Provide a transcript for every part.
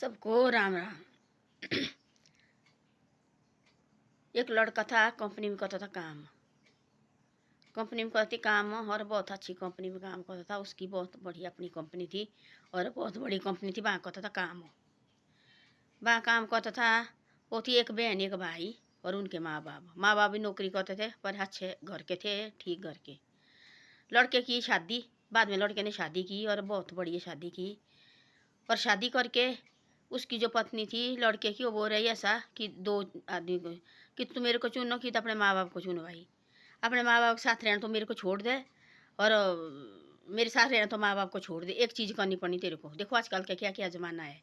सबको राम राम। एक लड़का था, कंपनी में करता था काम। कंपनी में करती काम और बहुत अच्छी कंपनी में काम करता था। उसकी बहुत बढ़िया अपनी कंपनी थी और बहुत बड़ी कंपनी थी। वहाँ करता था काम। वहाँ काम करता था। वो थी एक बहन एक भाई और उनके माँ बाप। माँ बाप भी नौकरी करते थे पर अच्छे घर के थे, ठीक घर के। लड़के की शादी, बाद में लड़के ने शादी की और बहुत बढ़िया शादी की। और शादी करके उसकी जो पत्नी थी लड़के की, वो बोल रही ऐसा कि दो आदमी को कि तू मेरे को चुनो कि तो अपने माँ बाप को चुनो भाई। अपने माँ बाप के साथ रहना तो मेरे को छोड़ दे और मेरे साथ रहना तो माँ बाप को छोड़ दे। एक चीज़ करनी पड़नी तेरे को। देखो आजकल का क्या क्या ज़माना है।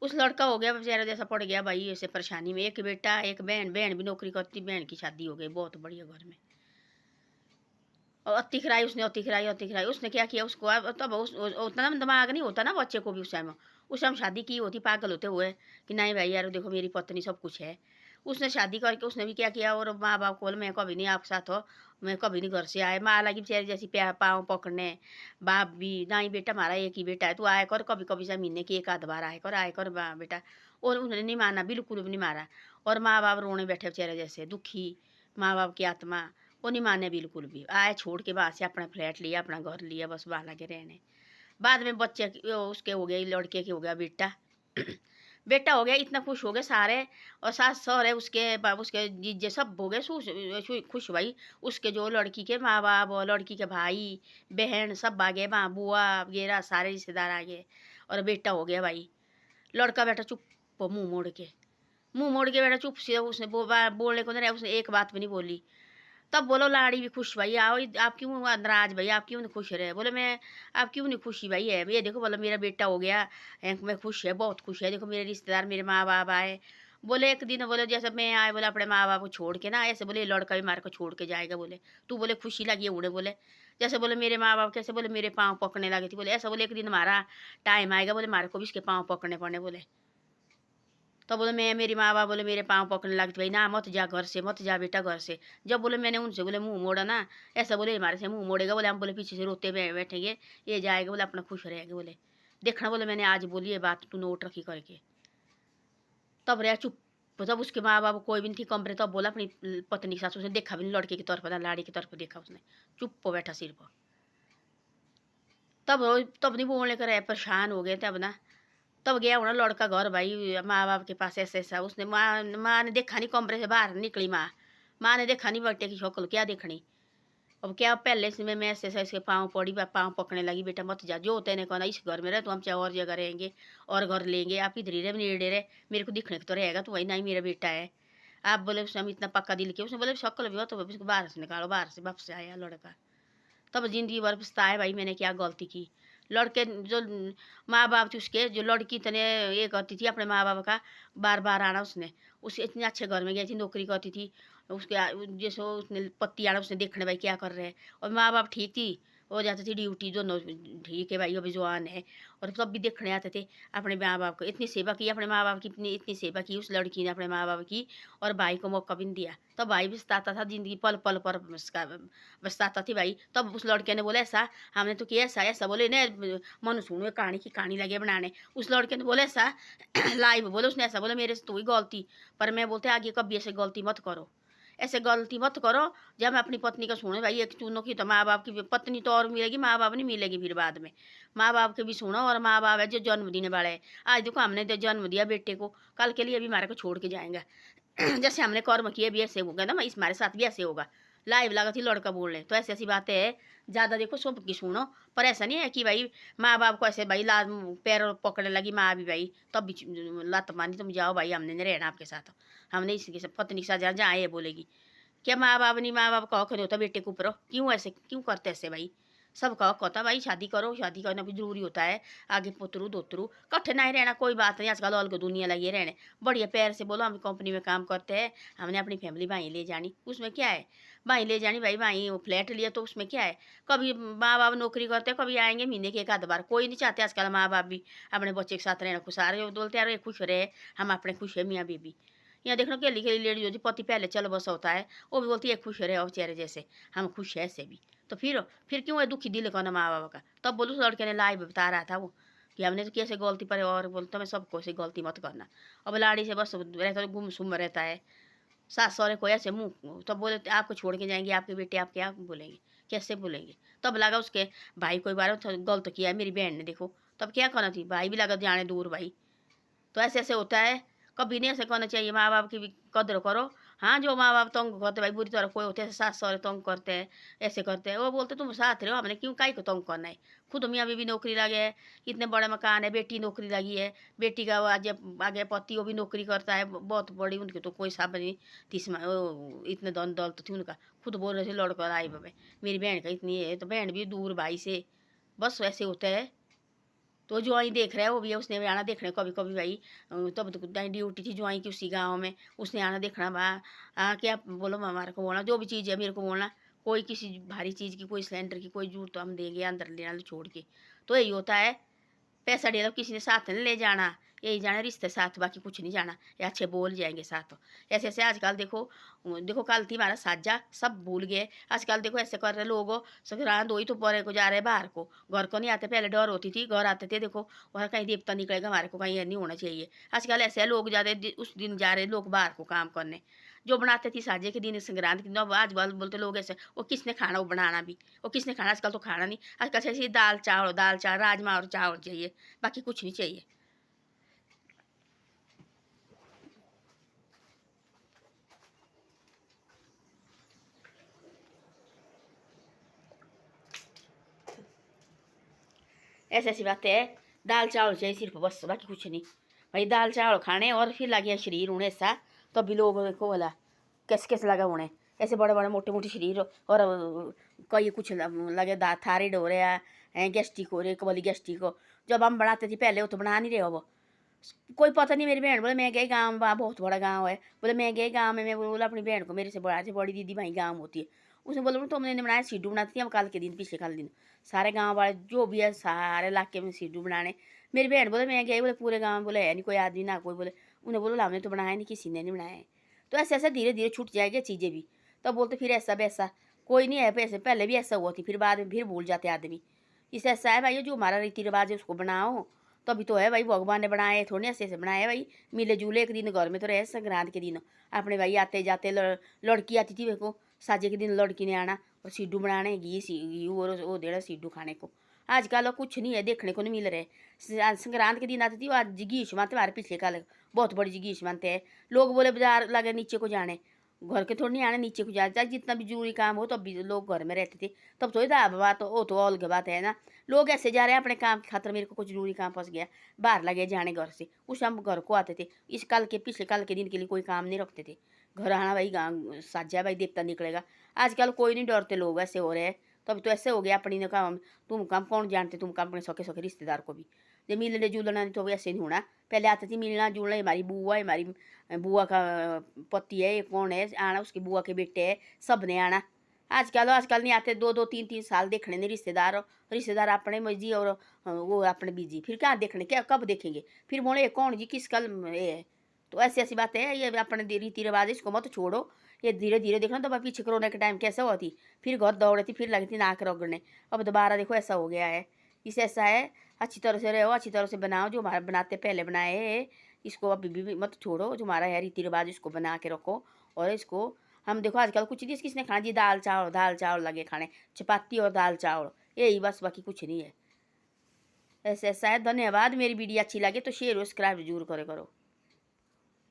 उस लड़का हो गया बेचारा जैसा पड़ गया भाई ऐसे परेशानी में। एक बेटा एक बहन, बहन भी नौकरी करती, बहन की शादी हो गई बहुत बढ़िया घर में। और अति खिलाई उसने, अति खिलाई अति खिलाई। उसने क्या किया उसको, अब तब उतना दिमाग नहीं होता ना बच्चे को भी। उस टाइम शादी की होती पागल होते हुए कि नहीं भाई यार देखो मेरी पत्नी सब कुछ है। उसने शादी करके उसने भी क्या किया, और माँ बाप को बोला मैं कभी नहीं आपके साथ हो, मैं कभी नहीं घर से आए। माँ लगी बेचारी जैसी पाँव पकड़ने। बाप भी नहीं, बेटा हमारा एक ही बेटा है, तू आया कर कभी कभी से महीने की एक आध बार आया कर बेटा। और उन्होंने नहीं माना, बिल्कुल भी नहीं मारा। और माँ बाप रोने बैठे बेचारे जैसे दुखी। माँ बाप की आत्मा वो नहीं माने बिल्कुल भी। आए छोड़ के बाहर से अपना फ्लैट लिया, अपना घर लिया, बस बाहर लगे रहने। बाद में बच्चे उसके हो गए, लड़के के हो गया बेटा। बेटा हो गया, इतना खुश हो गए सारे। और सास सहुरे उसके उसके जीजे सब हो गए खुश भाई। उसके जो लड़की के माँ बाप और लड़की के भाई बहन सब आ गए, माँ बुआ वगैरह सारे रिश्तेदार आ गए। और बेटा हो गया भाई। लड़का बेटा चुप, मुंह मोड़ के बेटा चुप से। उसने बोलने को नहीं, उसने एक बात भी नहीं बोली। तब बोलो लाड़ी भी खुश भाई, आओ आप क्यों नाराज भाई, आप क्यों नहीं खुश रहे। बोले मैं, आप क्यों नहीं खुशी भाई है, ये देखो बोलो मेरा बेटा हो गया, मैं खुश है, बहुत खुश है। देखो मेरे रिश्तेदार मेरे माँ बाप आए। बोले एक दिन बोले जैसे मैं आए, बोले अपने माँ बाप को छोड़ के ना, ऐसे बोले लड़का भी मार को छोड़ के जाएगा। बोले तू बोले खुशी लगी उड़े। बोले जैसे बोले मेरे माँ बाप कैसे बोले मेरे पाँव पकड़ने लगे थे। बोले ऐसा बोले एक दिन हमारा टाइम आएगा, बोले मारे को भी इसके पाँव पकड़ने पड़ने। बोले तो बोले मैं, मेरी माँ बाप बोले मेरे पाँव पकड़ने लगते भाई ना मत जा घर से, मत जा बेटा घर से। जब बोले मैंने उनसे बोले मुंह मोड़ा ना, ऐसा बोले हमारे से मुंह मोड़ेगा। बोले हम बोले पीछे से रोते बैठेंगे, ये जाएगा बोले अपना खुश रहेगा। बोले देखना बोले मैंने आज बोली ये बात, तू नोट रखी करके। तब रहा चुप। तब उसके माँ बाप कोई भी नहीं थी कमरे। तब बोला अपनी पत्नी के साथ, उसने देखा भी नहीं लड़के की तरफ ना लाड़ी की तरफ देखा उसने। चुप बैठा सिर पर। तब तब नहीं बोलने का रहे, परेशान हो गए तब ना। तब गया होना लड़का घर भाई माँ बाप के पास। ऐसे ऐसा उसने माँ ने देखा नहीं, कमरे से बाहर निकली माँ। माँ ने देखा नहीं बेटे की शक्ल, क्या देखनी। अब क्या पहले से मैं ऐसे ऐसे इसके पाँव पड़ी, पाँव पकड़ने लगी। बेटा मत जा, जो तेने कहना इस घर में रहे तो हम चाहे और जगह रहेंगे और घर लेंगे, आप इधर ही रहे नेड़े रहे, मेरे को दिखने को तो रहेगा तो वही नहीं मेरा बेटा है। आप बोले उसने हम इतना पक्का दिल किया। उसने बोले शक्ल भी हो तो उसको बाहर से निकालो। बाहर से वापस आया लड़का। तब जिंदगी भर पछताए भाई मैंने क्या गलती की। लड़के जो माँ बाप थी उसके, जो लड़की तने ये करती थी अपने माँ बाप का बार बार आना। उसने उस इतने अच्छे घर में गई थी, नौकरी करती थी उसके जैसे उसने पत्ती आना उसने देखने भाई क्या कर रहे हैं। और माँ बाप ठीक थी, हो जाती थी ड्यूटी दोनों ठीक है भाई, अभी जवान है। और तब भी देखने आते थे अपने माँ बाप को। इतनी सेवा की अपने माँ बाप की, इतनी इतनी सेवा की उस लड़की ने अपने माँ बाप की। और भाई को मौका भी नहीं दिया। तब भाई भी सताता था जिंदगी पल पल पर बसता थी भाई। तब उस लड़के ने बोला ऐसा हमने तो किया ऐसा ऐसा। बोले ने मनु सुनो कहानी की कहानी लगे बनाने। उस लड़के ने बोला ऐसा लाइव बोले उसने ऐसा बोला मेरे से तो हुई गलती, पर मैं बोलते आगे कभी ऐसे गलती मत करो, ऐसे गलती मत करो। जब मैं अपनी पत्नी का सुनो भाई, एक चुनो की तो माँ बाप की पत्नी तो और मिलेगी, माँ बाप नहीं मिलेगी फिर बाद में। माँ बाप के भी सुनो। और माँ बाप है जो जन्म देने वाले है। आज देखो हमने तो जन्म दिया बेटे को, कल के लिए भी हमारे को छोड़ के जाएंगे। जैसे हमने कर्म किए भी ऐसे होगा ना, इस हमारे साथ भी ऐसे होगा। लाइव लगा थी लड़का बोलने, तो ऐसी ऐसी बातें है। ज़्यादा देखो सब की सुनो, पर ऐसा नहीं है कि भाई माँ बाप को ऐसे भाई लाद पैर पकड़ने लगी माँ भी भाई, तब भी लत मानी तुम जाओ भाई हमने नहीं रहना आपके साथ। हमने इसके साथ पत्नी के साथ जहाँ जहाँ ये बोलेगी क्या माँ बाप नहीं, माँ बाप का हक नहीं होता बेटे के ऊपर। क्यों ऐसे क्यों करते ऐसे भाई, सबका हक होता भाई। शादी करो, शादी करना भी जरूरी होता है। आगे पुतरू दोतरू कट्ठे नहीं रहना, कोई बात नहीं। आजकल अलग दुनिया लगी रहने बढ़िया पैर से बोलो हम कंपनी में काम करते हैं, हमने अपनी फैमिली भाई ले जानी, उसमें क्या है। भाई ले जानी भाई, भाई फ्लैट लिया तो उसमें क्या है। कभी माँ बाप नौकरी करते हैं, कभी आएंगे महीने के एक आध बार। कोई नहीं चाहते आजकल माँ बाप भी अपने बच्चे के साथ रहना खुश आ रहे बोलते यार खुश रहे, हम अपने खुश है मियाँ बीबी। यहाँ देखना केली केली लेडी होती पति पहले चल बसा होता है, वो भी बोलती है खुश रहे और चेहरे जैसे हम खुश है ऐसे भी। तो फिर क्यों है दुखी दिल का ना माँ बाप का। तब बोलो उस लड़के ने लाइव बता रहा था वो कि हमने तो कैसे गलती पर, और बोलता मैं सबको से गलती मत करना। अब लाड़ी से बस रहता गुमसुम रहता है। सास सहुरे को ऐसे मुँह तब बोले आपको छोड़ के जाएंगे आपके बेटे, आप क्या बोलेंगे, कैसे बोलेंगे। तब लगा उसके भाई कोई बार गलत किया है मेरी बहन ने, देखो तब क्या करना थी, भाई भी लगा जाने दूर भाई। तो ऐसे ऐसे होता है, कभी नहीं ऐसे करना चाहिए। माँ बाप की भी कदर करो। हाँ, जो माँ बाप तंग करते भाई बुरी तरह, कोई होते हैं सास सहुरे तंग करते हैं, ऐसे करते हैं, वो बोलते तुम साथ रहो, हमने क्यों काई को तंग करना है। खुद मियाँ बीवी नौकरी लगे है, इतने बड़े मकान है, बेटी नौकरी लगी है, बेटी का आगे आगे पति वो भी नौकरी करता है बहुत बड़ी, उनकी तो कोई साब नहीं तीस इतने दन दौलत थी उनका। खुद बोल रहे थे लड़कर आई बाबे मेरी बहन का इतनी है, तो बहन भी दूर भाई से, बस वैसे होता है। तो ज्वाई देख रहा है वो भी है, उसने भी आना देखने कभी कभी भाई। तब तो ड्यूटी थी ज्वाई की उसी गाँव में, उसने आना देखना बा क्या बोलो हमारे को बोलना, जो भी चीज़ है मेरे को बोलना, कोई किसी भारी चीज़ की, कोई सिलेंडर की कोई जरूरत तो हम देंगे अंदर लेना छोड़ के। तो यही होता है, पैसा दे दो किसी ने साथ नहीं ले जाना, यही जाना रिश्ते साथ, बाकी कुछ नहीं जाना, ये अच्छे बोल जाएंगे साथ। ऐसे ऐसे आजकल देखो, देखो कल थी हमारा साजा सब भूल गए, आजकल देखो ऐसे कर रहे लोग, संक्रांत हो ही तो परे को जा रहे बाहर को, घर को नहीं आते, पहले डर होती थी घर आते थे, देखो वहाँ कहीं देवता निकलेगा हमारे को, कहीं नहीं होना चाहिए। आजकल ऐसे लोग जा रहे उस दिन जा रहे लोग बाहर को काम करने, जो बनाते थी साजे के दिन संक्रांत के दिन, अब आज बाल बोलते लोग ऐसे वो किसने खाना, वो बनाना भी वो किसने खाना, आजकल तो खाना नहीं, आजकल ऐसे दाल चावल राजमा और चावल चाहिए, बाकी कुछ नहीं चाहिए। ऐसी ऐसी बातें है, दाल चावल चाहिए सिर्फ बस, बाकी कुछ नहीं। भाई दाल चावल खाने और फिर लगे शरीर उन्हें ऐसा, तो अभी लोग को बोला कैसे कैसे लगा उन्हें, ऐसे बड़े बड़े मोटे मोटे शरीर, और कई कुछ लगे थायराइड हो रहा है, गैस्ट्रिक हो रही है, कबली गैस्ट्रिक हो। जब हम बनाते थे पहले वो तो बना नहीं रहे हो वो, कोई पता नहीं। मेरी बहन बोले मैं गई गाँव, वहाँ बहुत बड़ा गाँव है, बोले मैं गई गाँव में, मैं बोला अपनी बहन को मेरे से बड़ी दीदी भाई गाँव होती है, उसने बोला तुमने बनाया सिड्डू बनाती थी हम कल के दिन, पिछले कल दिन सारे गाँव वाले जो भी है सारे इलाके में सिड्डू बनाने। मेरी बहन बोले मैं गई, बोले पूरे गाँव में बोले है नहीं कोई आदमी ना कोई, बोले उन्हें बोलो हमने तो बनाया नहीं, किसी ने नहीं बनाया है। तो ऐसे ऐसे धीरे धीरे छूट जाएगी चीज़ें भी। तब बोलते फिर ऐसा वैसा कोई नहीं है, पैसे पहले भी ऐसा हुआ थी, फिर बाद में फिर भूल जाते आदमी। इससे ऐसा है भाई जो हमारा रीति रिवाज है उसको बनाओ, तभी तो है भाई, भगवान ने बनाए थोड़ी ऐसे ऐसे बनाए भाई, मिले जुले एक दिन घर में तो रहे संक्रांत के दिन अपने भाई आते जाते, लड़की आती थी देखो साजे के दिन लड़की ने आना और सिड्डू बनाने, घी और वो देना सिड्डू खाने को। आजकल कुछ नहीं है, देखने को नहीं मिल रहे। संक्रांत के दिन आती थी आज जिगीश मानते हमारे पिछले काल बहुत बड़ी जिगीश मानते हैं लोग, बोले बाजार लगे नीचे को जाने, घर के थोड़ी नहीं आने नीचे को जाने, चाहे जितना भी जरूरी काम हो तब भी लोग घर में रहते थे, तब तो बात वो तो अलग बात है ना। लोग ऐसे जा रहे हैं अपने काम की खातर, मेरे को कुछ जरूरी काम फंस गया बाहर लगे जाने घर से, उस हम घर को आते थे, इस कल के पिछले कल के दिन के लिए कोई काम नहीं रखते थे, घर आना भाई गाँव साजा भाई देवता निकलेगा। आजकल कोई नहीं डरते, लोग ऐसे हो रहे हैं। तब तो ऐसे हो गया अपनी ने काम, तुम काम कौन जानते, तुम काम अपने सौखे सौखे रिश्तेदार को भी जब मिलने जुलना नहीं तो ऐसे नहीं होना। पहले आते थे मिलना जुलना, हमारी बुआ है, हमारी बुआ का पति है, ये कौन है आना, उसकी बुआ के बेटे है, सब ने आना। आजकल नहीं आते, दो दो तीन तीन साल देखने नहीं रिश्तेदार, रिश्तेदार अपने मर्जी और वो अपने बीजी, फिर क्या देखने, क्या कब देखेंगे, फिर बोले ये कौन जी किस कल ये है। तो ऐसी ऐसी बातें है, ये अपने रीति रिवाज इसको मत छोड़ो, ये धीरे धीरे देखना। तो पीछे कोरोना के टाइम कैसा हुआ थी, फिर घर दौड़े थी, फिर लगी थी नाक रगड़ने, अब दोबारा देखो ऐसा हो गया है। इसे ऐसा है, अच्छी तरह से रहो, अच्छी तरह से बनाओ, जो हमारा बनाते पहले बनाए है इसको अभी भी मत छोड़ो, जो हमारा है रीति रिवाज इसको बना के रखो। और इसको हम देखो आजकल कुछ नहीं किसने खाना जी, दाल चावल लगे खाने, चपाती और दाल चावल, यही बस, बाकी कुछ नहीं है। ऐसा ऐसा है। धन्यवाद, मेरी वीडियो अच्छी लगे तो शेयर और सब्सक्राइब जरूर करो।